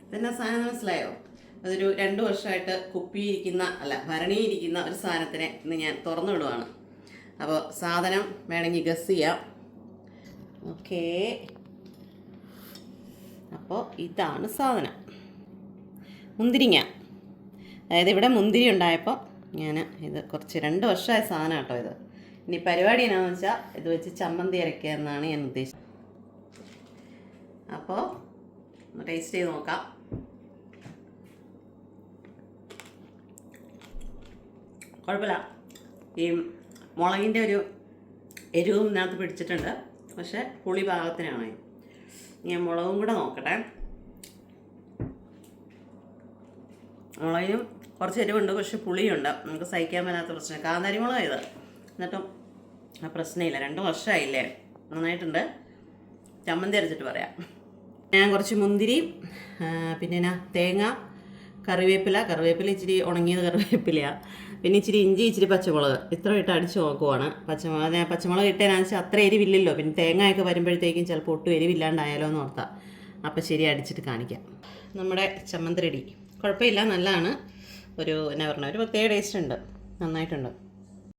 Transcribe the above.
ഇതെന്നാ സാധനം മനസ്സിലായോ? അതൊരു 2 വർഷമായിട്ട് ഭരണിയിരിക്കുന്ന ഒരു സാധനത്തിനെ ഇന്ന് ഞാൻ തുറന്നു വിടുവാണ്. അപ്പോൾ സാധനം വേണമെങ്കിൽ ഗസ് ചെയ്യാം. ഓക്കേ, അപ്പോൾ ഇതാണ് സാധനം. മുന്തിരിങ്ങ. അതായത് ഇവിടെ മുന്തിരി ഉണ്ടായപ്പോൾ ഞാൻ ഇത് കുറച്ച് 2 വർഷമായ സാധനം കേട്ടോ ഇത്. ഇനി പരിപാടി എന്നാന്ന് വെച്ചാൽ ഇത് വെച്ച് ചമ്മന്തി അരയ്ക്കുക എന്നാണ് ഞാൻ ഉദ്ദേശിച്ചത്. അപ്പോൾ ടേസ്റ്റ് ചെയ്ത് നോക്കാം. കുഴപ്പമില്ല, ഈ മുളകിൻ്റെ ഒരു എരിവും ഇതിനകത്ത് പിടിച്ചിട്ടുണ്ട്. പക്ഷേ പുളി പാകത്തിനാണ്. ഞാൻ മുളകും കൂടെ നോക്കട്ടെ. മുളകിനും കുറച്ച് എരിവുണ്ട്, പക്ഷെ പുളിയുണ്ട്. നമുക്ക് സഹിക്കാൻ പറ്റാത്ത പ്രശ്നം. കാന്താരി മുളക് ഇത്, എന്നിട്ടും ആ പ്രശ്നമില്ല. 2 വർഷമായില്ലേ, നന്നായിട്ടുണ്ട്. ചമ്മന്തി അരച്ചിട്ട് പറയാം. ഞാൻ കുറച്ച് മുന്തിരി, പിന്നെ തേങ്ങ, കറിവേപ്പില ഇച്ചിരി ഉണങ്ങിയത് കറിവേപ്പിലയാണ്, പിന്നെ ഇച്ചിരി ഇഞ്ചി, ഇച്ചിരി പച്ചമുളക്, ഇത്ര ഇട്ട് അടിച്ച് നോക്കുവാണ്. പച്ചമുളക് ഇട്ടതിനാണെന്ന് വെച്ചാൽ അത്ര എരിവില്ലല്ലോ. പിന്നെ തേങ്ങയൊക്കെ വരുമ്പോഴത്തേക്കും ചിലപ്പോൾ ഒട്ടും എരിവില്ലാണ്ടായാലോ എന്ന് ഓർത്താൽ. അപ്പോൾ ശരി, അടിച്ചിട്ട് കാണിക്കാം. നമ്മുടെ ചമ്മന്തി റെഡി. കുഴപ്പമില്ല, നല്ലതാണ്. ഒരു പ്രത്യേക ടേസ്റ്റ് ഉണ്ട്, നന്നായിട്ടുണ്ട്.